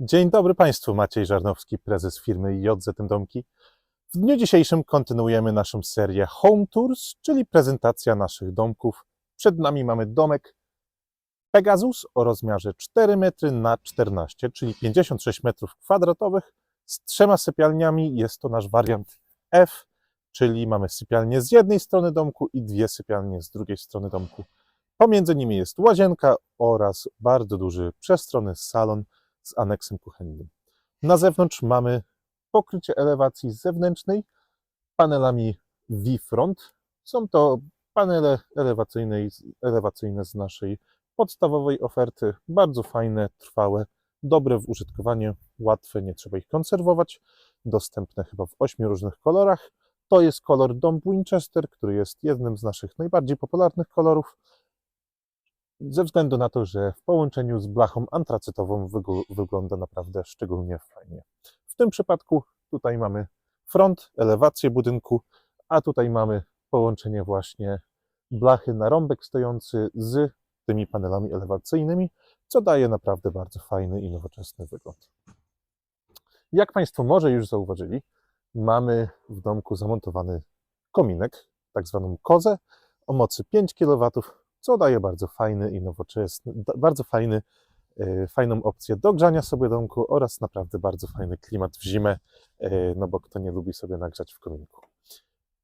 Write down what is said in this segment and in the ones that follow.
Dzień dobry Państwu, Maciej Żarnowski, prezes firmy JZM Domki. W dniu dzisiejszym kontynuujemy naszą serię Home Tours, czyli prezentacja naszych domków. Przed nami mamy domek Pegasus o rozmiarze 4 metry na 14, czyli 56 m2 z 3 sypialniami. Jest to nasz wariant F, czyli mamy sypialnię z jednej strony domku i 2 sypialnie z drugiej strony domku. Pomiędzy nimi jest łazienka oraz bardzo duży przestronny salon z aneksem kuchennym. Na zewnątrz mamy pokrycie elewacji zewnętrznej panelami V-Front. Są to panele elewacyjne z naszej podstawowej oferty. Bardzo fajne, trwałe, dobre w użytkowaniu, łatwe, nie trzeba ich konserwować. Dostępne chyba w 8 różnych kolorach. To jest kolor Dom Winchester, który jest jednym z naszych najbardziej popularnych kolorów, ze względu na to, że w połączeniu z blachą antracytową wygląda naprawdę szczególnie fajnie. W tym przypadku tutaj mamy front, elewację budynku, a tutaj mamy połączenie właśnie blachy na rąbek stojący z tymi panelami elewacyjnymi, co daje naprawdę bardzo fajny i nowoczesny wygląd. Jak Państwo może już zauważyli, mamy w domku zamontowany kominek, tak zwaną kozę o mocy 5 kW, co daje bardzo fajny i nowoczesny, fajną opcję do grzania sobie domku oraz naprawdę bardzo fajny klimat w zimę, no bo kto nie lubi sobie nagrzać w kominku.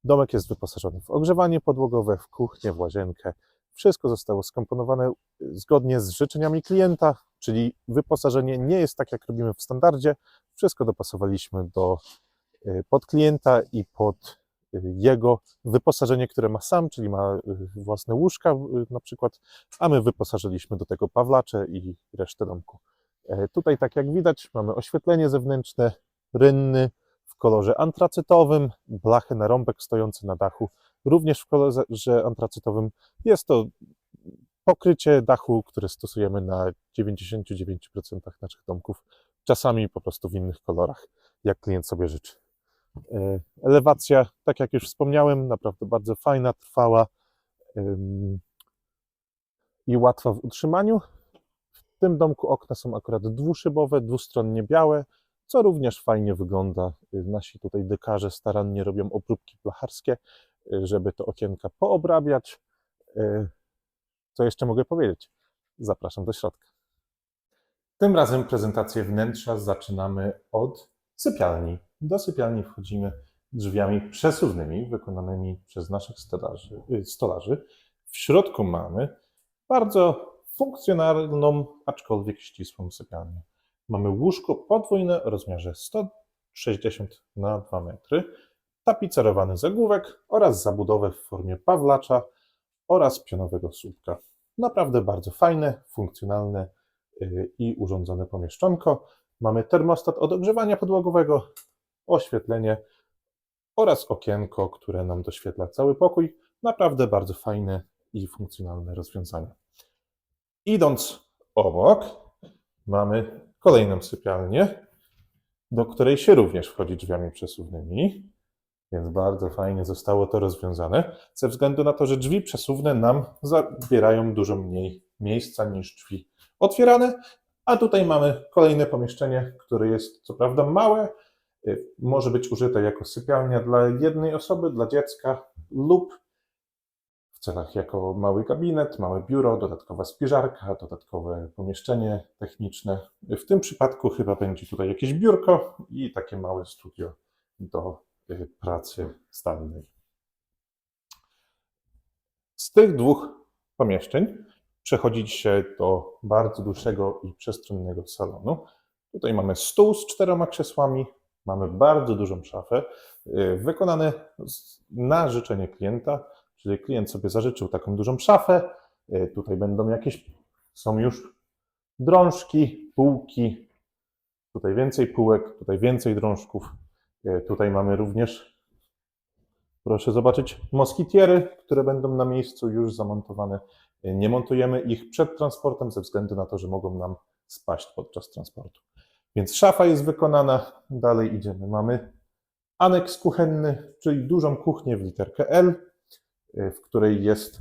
Domek jest wyposażony w ogrzewanie podłogowe, w kuchnię, w łazienkę. Wszystko zostało skomponowane zgodnie z życzeniami klienta, czyli wyposażenie nie jest tak, jak robimy w standardzie. Wszystko dopasowaliśmy pod klienta i pod jego wyposażenie, które ma sam, czyli ma własne łóżka na przykład, a my wyposażyliśmy do tego pawlacze i resztę domku. Tutaj, tak jak widać, mamy oświetlenie zewnętrzne, rynny w kolorze antracytowym, blachy na rąbek stojący na dachu, również w kolorze antracytowym. Jest to pokrycie dachu, które stosujemy na 99% naszych domków, czasami po prostu w innych kolorach, jak klient sobie życzy. Elewacja, tak jak już wspomniałem, naprawdę bardzo fajna, trwała i łatwa w utrzymaniu. W tym domku okna są akurat dwuszybowe, dwustronnie białe, co również fajnie wygląda. Nasi tutaj dekarze starannie robią obróbki blacharskie, żeby te okienka poobrabiać. Co jeszcze mogę powiedzieć? Zapraszam do środka. Tym razem prezentację wnętrza zaczynamy od sypialni. Do sypialni wchodzimy drzwiami przesuwnymi, wykonanymi przez naszych stolarzy. W środku mamy bardzo funkcjonalną, aczkolwiek ścisłą sypialnię. Mamy łóżko podwójne o rozmiarze 160 na 2 metry, tapicerowany zagłówek oraz zabudowę w formie pawlacza oraz pionowego słupka. Naprawdę bardzo fajne, funkcjonalne i urządzone pomieszczonko. Mamy termostat od ogrzewania podłogowego, oświetlenie oraz okienko, które nam doświetla cały pokój. Naprawdę bardzo fajne i funkcjonalne rozwiązania. Idąc obok, mamy kolejną sypialnię, do której się również wchodzi drzwiami przesuwnymi, więc bardzo fajnie zostało to rozwiązane, ze względu na to, że drzwi przesuwne nam zabierają dużo mniej miejsca niż drzwi otwierane, a tutaj mamy kolejne pomieszczenie, które jest co prawda małe, może być użyte jako sypialnia dla jednej osoby, dla dziecka lub w celach jako mały gabinet, małe biuro, dodatkowa spiżarka, dodatkowe pomieszczenie techniczne. W tym przypadku chyba będzie tutaj jakieś biurko i takie małe studio do pracy zdalnej. Z tych dwóch pomieszczeń przechodzić się do bardzo dużego i przestronnego salonu. Tutaj mamy stół z 4 krzesłami, mamy bardzo dużą szafę, wykonane na życzenie klienta, czyli klient sobie zażyczył taką dużą szafę. Tutaj są już drążki, półki, tutaj więcej półek, tutaj więcej drążków. Tutaj mamy również, proszę zobaczyć, moskitiery, które będą na miejscu już zamontowane. Nie montujemy ich przed transportem ze względu na to, że mogą nam spaść podczas transportu. Więc szafa jest wykonana, dalej idziemy. Mamy aneks kuchenny, czyli dużą kuchnię w literkę L, w której jest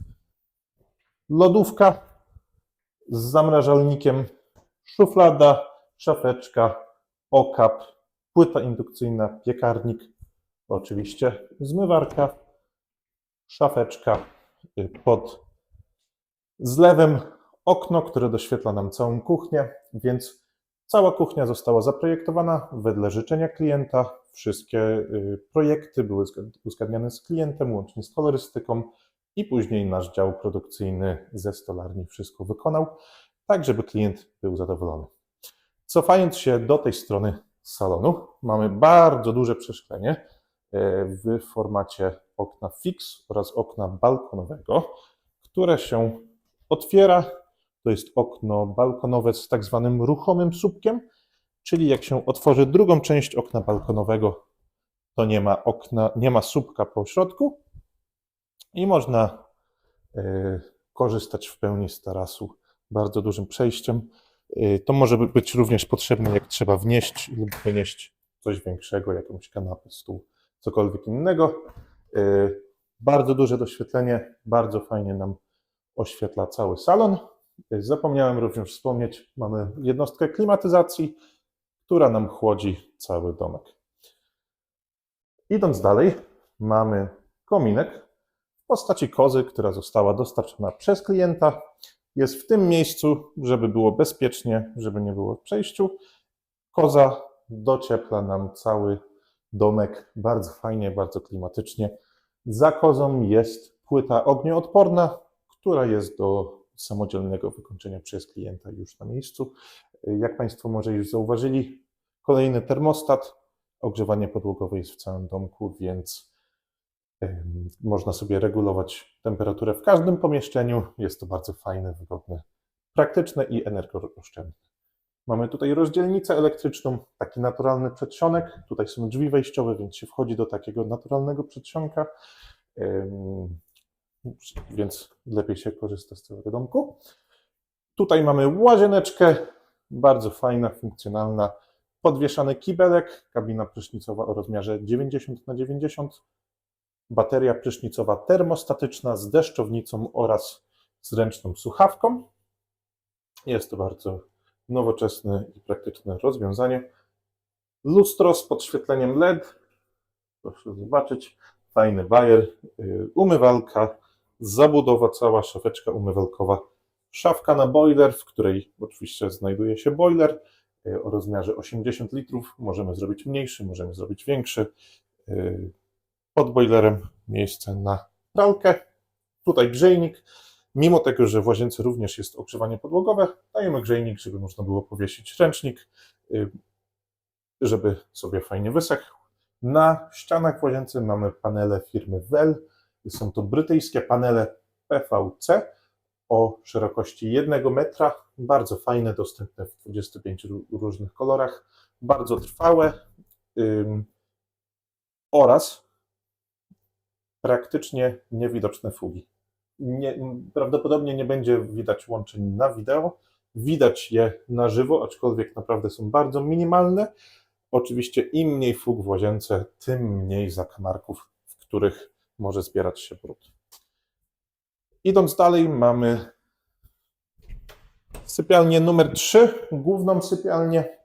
lodówka z zamrażalnikiem, szuflada, szafeczka, okap, płyta indukcyjna, piekarnik, oczywiście zmywarka, szafeczka pod zlewem, okno, które doświetla nam całą kuchnię, więc cała kuchnia została zaprojektowana wedle życzenia klienta. Wszystkie projekty były uzgadniane z klientem, łącznie z kolorystyką i później nasz dział produkcyjny ze stolarni wszystko wykonał, tak żeby klient był zadowolony. Cofając się do tej strony salonu, mamy bardzo duże przeszklenie w formacie okna fix oraz okna balkonowego, które się otwiera. To jest okno balkonowe z tak zwanym ruchomym słupkiem, czyli jak się otworzy drugą część okna balkonowego, to nie ma słupka po środku i można korzystać w pełni z tarasu bardzo dużym przejściem. To może być również potrzebne, jak trzeba wnieść lub wynieść coś większego, jakąś kanapę, stół, cokolwiek innego. Bardzo duże doświetlenie, bardzo fajnie nam oświetla cały salon. Zapomniałem również wspomnieć, mamy jednostkę klimatyzacji, która nam chłodzi cały domek. Idąc dalej, mamy kominek w postaci kozy, która została dostarczona przez klienta. Jest w tym miejscu, żeby było bezpiecznie, żeby nie było w przejściu. Koza dociepla nam cały domek bardzo fajnie, bardzo klimatycznie. Za kozą jest płyta ognioodporna, która jest do samodzielnego wykończenia przez klienta już na miejscu. Jak Państwo może już zauważyli, kolejny termostat. Ogrzewanie podłogowe jest w całym domku, więc można sobie regulować temperaturę w każdym pomieszczeniu. Jest to bardzo fajne, wygodne, praktyczne i energooszczędne. Mamy tutaj rozdzielnicę elektryczną, taki naturalny przedsionek. Tutaj są drzwi wejściowe, więc się wchodzi do takiego naturalnego przedsionka, więc lepiej się korzysta z całego domku. Tutaj mamy łazieneczkę, bardzo fajna, funkcjonalna. Podwieszany kibelek, kabina prysznicowa o rozmiarze 90×90, bateria prysznicowa termostatyczna z deszczownicą oraz z ręczną słuchawką. Jest to bardzo nowoczesne i praktyczne rozwiązanie. Lustro z podświetleniem LED, proszę zobaczyć, fajny bajer, umywalka, zabudowa cała, szafeczka umywalkowa, szafka na boiler, w której oczywiście znajduje się boiler o rozmiarze 80 litrów. Możemy zrobić mniejszy, możemy zrobić większy. Pod boilerem miejsce na pralkę. Tutaj grzejnik. Mimo tego, że w łazience również jest ogrzewanie podłogowe, dajemy grzejnik, żeby można było powiesić ręcznik, żeby sobie fajnie wysechł. Na ścianach w łazience mamy panele firmy Well. Są to brytyjskie panele PVC o szerokości 1 metra. Bardzo fajne, dostępne w 25 różnych kolorach. Bardzo trwałe oraz praktycznie niewidoczne fugi. Prawdopodobnie nie będzie widać łączeń na wideo. Widać je na żywo, aczkolwiek naprawdę są bardzo minimalne. Oczywiście im mniej fug w łazience, tym mniej zakamarków, w których może zbierać się brud. Idąc dalej, mamy sypialnię numer 3, główną sypialnię,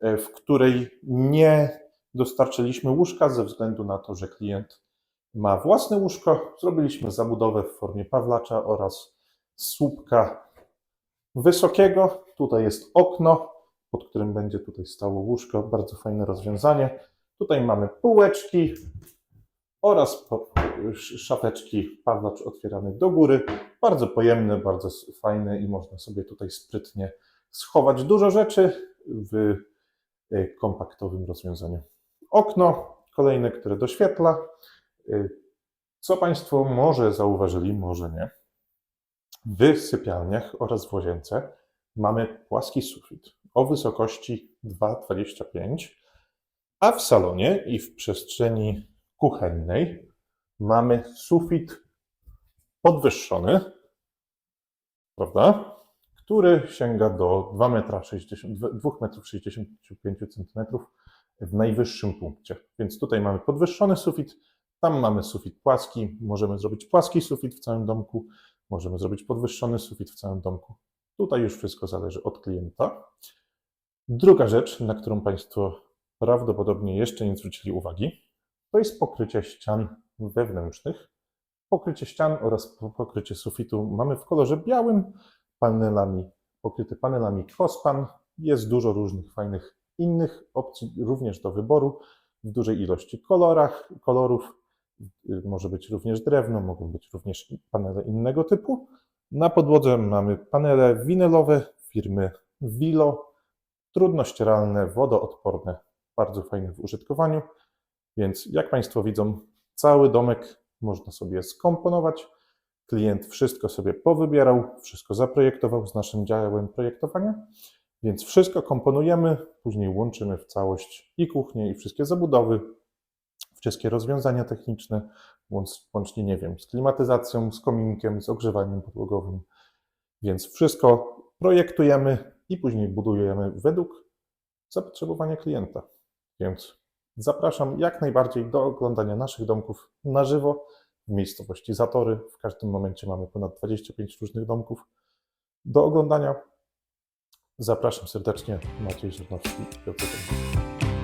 w której nie dostarczyliśmy łóżka ze względu na to, że klient ma własne łóżko. Zrobiliśmy zabudowę w formie pawlacza oraz słupka wysokiego. Tutaj jest okno, pod którym będzie tutaj stało łóżko. Bardzo fajne rozwiązanie. Tutaj mamy półeczki oraz szafeczki, pawlacz otwierany do góry. Bardzo pojemny, bardzo fajny i można sobie tutaj sprytnie schować dużo rzeczy w kompaktowym rozwiązaniu. Okno kolejne, które doświetla. Co Państwo może zauważyli, może nie. W sypialniach oraz w łazience mamy płaski sufit o wysokości 2,25, a w salonie i w przestrzeni kuchennej mamy sufit podwyższony, prawda? Który sięga do 2,65 m w najwyższym punkcie. Więc tutaj mamy podwyższony sufit, tam mamy sufit płaski, możemy zrobić płaski sufit w całym domku, możemy zrobić podwyższony sufit w całym domku. Tutaj już wszystko zależy od klienta. Druga rzecz, na którą Państwo prawdopodobnie jeszcze nie zwrócili uwagi, to jest pokrycie ścian wewnętrznych. Pokrycie ścian oraz pokrycie sufitu mamy w kolorze białym, pokryte panelami Cospan. Jest dużo różnych fajnych innych opcji również do wyboru w dużej ilości kolorów. Może być również drewno, mogą być również panele innego typu. Na podłodze mamy panele winylowe firmy Willo, trudno ścieralne, wodoodporne, bardzo fajne w użytkowaniu. Więc jak Państwo widzą, cały domek można sobie skomponować. Klient wszystko sobie powybierał, wszystko zaprojektował z naszym działem projektowania, więc wszystko komponujemy, później łączymy w całość i kuchnię, i wszystkie zabudowy, wszystkie rozwiązania techniczne, łącznie, nie wiem, z klimatyzacją, z kominkiem, z ogrzewaniem podłogowym. Więc wszystko projektujemy i później budujemy według zapotrzebowania klienta. Więc zapraszam jak najbardziej do oglądania naszych domków na żywo w miejscowości Zatory. W każdym momencie mamy ponad 25 różnych domków do oglądania. Zapraszam serdecznie. Maciej Żernowski, Piotr Domów.